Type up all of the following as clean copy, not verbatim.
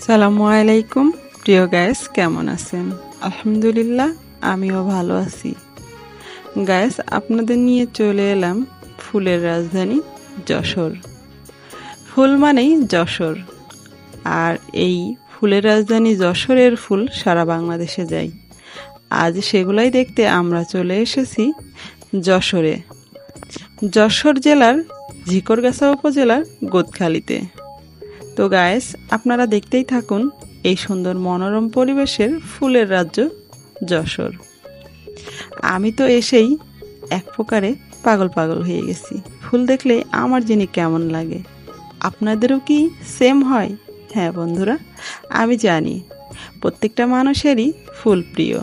সালামু আলাইকুম প্রিয় গাইস, কেমন আছেন? আলহামদুলিল্লাহ, আমিও ভালো আছি। গাইস, আপনাদের নিয়ে চলে এলাম ফুলের রাজধানী যশোর। ফুল মানেই যশোর, আর এই ফুলের রাজধানী যশোরের ফুল সারা বাংলাদেশে যায়। আজ সেগুলাই দেখতে আমরা চলে এসেছি যশোরে, যশোর জেলার ঝিকরগাছা উপজেলার গোদখালিতে। তো গাইস, আপনারা দেখতেই থাকুন এই সুন্দর মনোরম পরিবেশের ফুলের রাজ্য যশোর। আমি তো এসেই এক প্রকারে পাগল পাগল হয়ে গেছি। ফুল দেখলে আমার যিনি কেমন লাগে, আপনাদেরও কি সেম হয়? হ্যাঁ বন্ধুরা, আমি জানি প্রত্যেকটা মানুষেরই ফুল প্রিয়।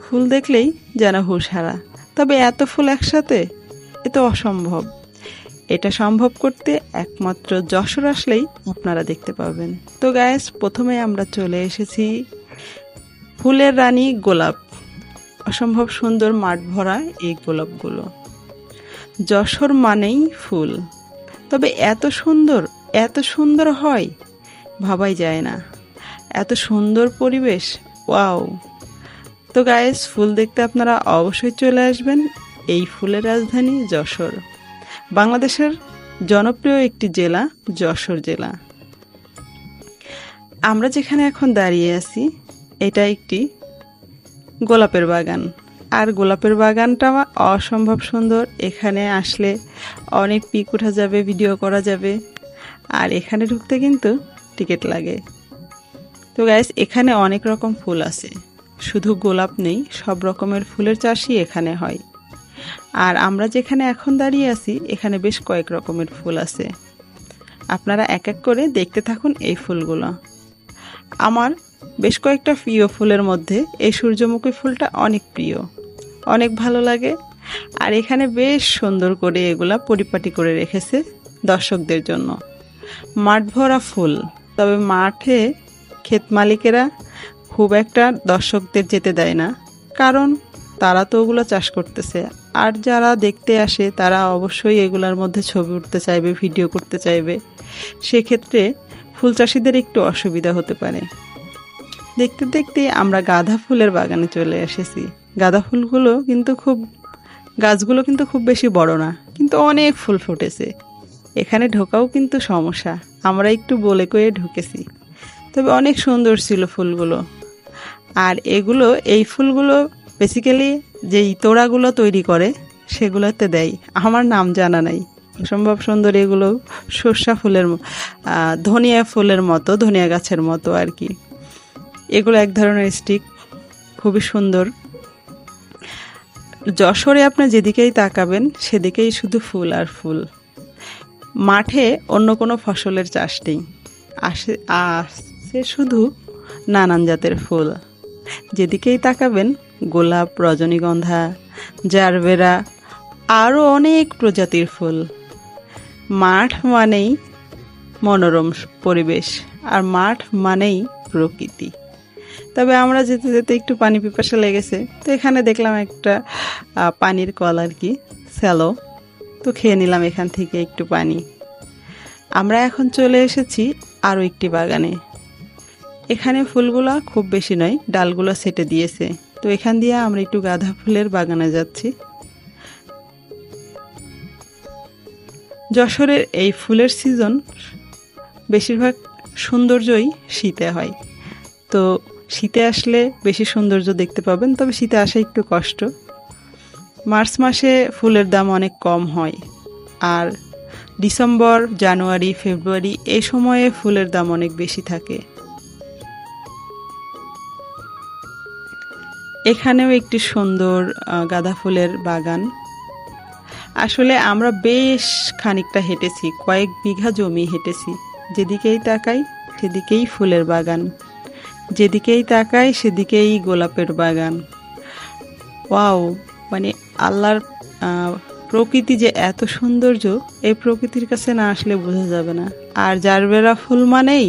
ফুল দেখলেই যেন হুঁশ হারা। তবে এত ফুল একসাথে এ তো অসম্ভব। এটা সম্ভব করতে একমাত্র যশোর আসলেই আপনারা দেখতে পাবেন। তো গাইস, প্রথমে আমরা চলে এসেছি ফুলের রানী গোলাপ। অসম্ভব সুন্দর মাঠ ভরা এই গোলাপগুলো। যশোর মানেই ফুল, তবে এত সুন্দর হয় ভাবাই যায় না। এত সুন্দর পরিবেশ, ওয়াও! তো গাইস, ফুল দেখতে আপনারা অবশ্যই চলে আসবেন এই ফুলের রাজধানী যশোর। বাংলাদেশের জনপ্রিয় একটি জেলা যশোর জেলা। আমরা যেখানে এখন দাঁড়িয়ে আছি এটা একটি গোলাপের বাগান, আর গোলাপের বাগানটা অসম্ভব সুন্দর। এখানে আসলে অনেক পিক ওঠা যাবে, ভিডিও করা যাবে। আর এখানে ঢুকতে কিন্তু টিকিট লাগে। তো গাইস, এখানে অনেক রকম ফুল আছে, শুধু গোলাপ নেই, সব রকমের ফুলের চাষই এখানে হয়। আর আমরা যেখানে এখন দাঁড়িয়ে আছি এখানে বেশ কয়েক রকমের ফুল আছে। আপনারা এক এক করে দেখতে থাকুন এই ফুলগুলো। আমার বেশ কয়েকটা প্রিয় ফুলের মধ্যে এই সূর্যমুখী ফুলটা অনেক প্রিয়, অনেক ভালো লাগে। আর এখানে বেশ সুন্দর করে এগুলা পরিপাটি করে রেখেছে দর্শকদের জন্য। মাঠ ভরা ফুল, তবে মাঠে ক্ষেত মালিকেরা খুব একটা দর্শকদের যেতে দেয় না, কারণ তারা তো ওগুলো চাষ করতেছে। আর যারা দেখতে আসে তারা অবশ্যই এগুলোর মধ্যে ছবি উঠতে চাইবে, ভিডিও করতে চাইবে। সেক্ষেত্রে ফুল চাষিদের একটু অসুবিধা হতে পারে। দেখতে দেখতে আমরা গাঁদা ফুলের বাগানে চলে এসেছি। গাঁদা ফুলগুলো কিন্তু গাছগুলো কিন্তু খুব বেশি বড় না, কিন্তু অনেক ফুল ফুটেছে। এখানে ঢোকাও কিন্তু সমস্যা, আমরা একটু বলে কয়ে ঢুকেছি। তবে অনেক সুন্দর ছিল ফুলগুলো। আর এই ফুলগুলো বেসিক্যালি যেই তোড়াগুলো তৈরি করে সেগুলোতে দেয়, আমার নাম জানা নাই। অসম্ভব সুন্দর এগুলো, সর্ষা ফুলের ধনিয়া ফুলের মতো, ধনিয়া গাছের মতো আর কি। এগুলো এক ধরনের স্টিক, খুবই সুন্দর। যশোরে আপনি যেদিকেই তাকাবেন সেদিকেই শুধু ফুল আর ফুল। মাঠে অন্য কোনো ফসলের চাষ নেই, আসে শুধু নানান জাতের ফুল। যেদিকেই তাকাবেন গোলাপ, রজনীগন্ধা, জারবেরা, আরও অনেক প্রজাতির ফুল। মাঠ মানেই মনোরম পরিবেশ, আর মাঠ মানেই প্রকৃতি। তবে আমরা যেতে যেতে একটু পানি পিপাসা লেগেছে, তো এখানে দেখলাম একটা পানির কল আর কি, স্যালো। তো খেয়ে নিলাম এখান থেকে একটু পানি। আমরা এখন চলে এসেছি আরও একটি বাগানে। এখানে ফুলগুলা খুব বেশি নয়, ডালগুলো সেটে দিয়েছে। তো এখান দিয়ে আমরা একটু গাঁদা ফুলের বাগানে যাচ্ছি। যশোরের এই ফুলের সিজন বেশিরভাগ সৌন্দর্যই শীতে হয়। তো শীতে আসলে বেশি সৌন্দর্য দেখতে পাবেন, তবে শীতে আসা একটু কষ্ট। মার্চ মাসে ফুলের দাম অনেক কম হয়, আর ডিসেম্বর, জানুয়ারি, ফেব্রুয়ারি এই সময়ে ফুলের দাম অনেক বেশি থাকে। এখানেও একটি সুন্দর গাঁদা ফুলের বাগান। আসলে আমরা বেশ খানিকটা হেঁটেছি, কয়েক বিঘা জমি হেঁটেছি। যেদিকেই তাকাই সেদিকেই ফুলের বাগান, যেদিকেই তাকাই সেদিকেই গোলাপের বাগান। ওয়াও! মানে আল্লাহর প্রকৃতি যে এত সৌন্দর্য, এই প্রকৃতির কাছে না আসলে বোঝা যাবে না। আর জারবেরা ফুল মানেই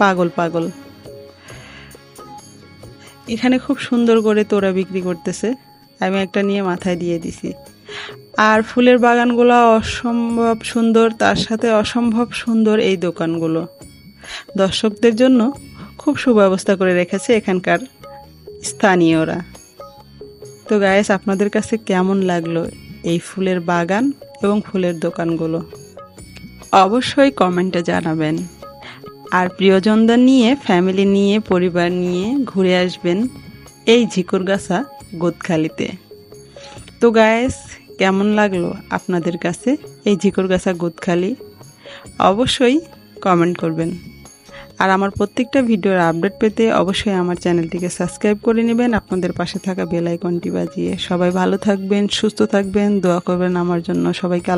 পাগল পাগল। এখানে খুব সুন্দর করে তোড়া বিক্রি করতেছে, আমি একটা নিয়ে মাথায় দিয়ে দিছি। আর ফুলের বাগানগুলো অসম্ভব সুন্দর, তার সাথে অসম্ভব সুন্দর এই দোকানগুলো। দর্শকদের জন্য খুব সুব্যবস্থা করে রেখেছে এখানকার স্থানীয়রা। তো গাইস, আপনাদের কাছে কেমন লাগলো এই ফুলের বাগান এবং ফুলের দোকানগুলো অবশ্যই কমেন্টে জানাবেন। আর প্রিয়জনদের নিয়ে, ফ্যামিলি নিয়ে, পরিবার নিয়ে ঘুরে আসবেন এই ঝিকরগাছা গোদখালিতে। তো গাইস, কেমন লাগলো আপনাদের কাছে এই ঝিকরগাছা গোদখালি অবশ্যই কমেন্ট করবেন। আর আমার প্রত্যেকটা ভিডিওর আপডেট পেতে অবশ্যই আমার চ্যানেলটিকে সাবস্ক্রাইব করে নেবেন, আপনাদের পাশে থাকা বেল আইকনটি বাজিয়ে। সবাই ভালো থাকবেন, সুস্থ থাকবেন, দোয়া করবেন আমার জন্য। সবাইকে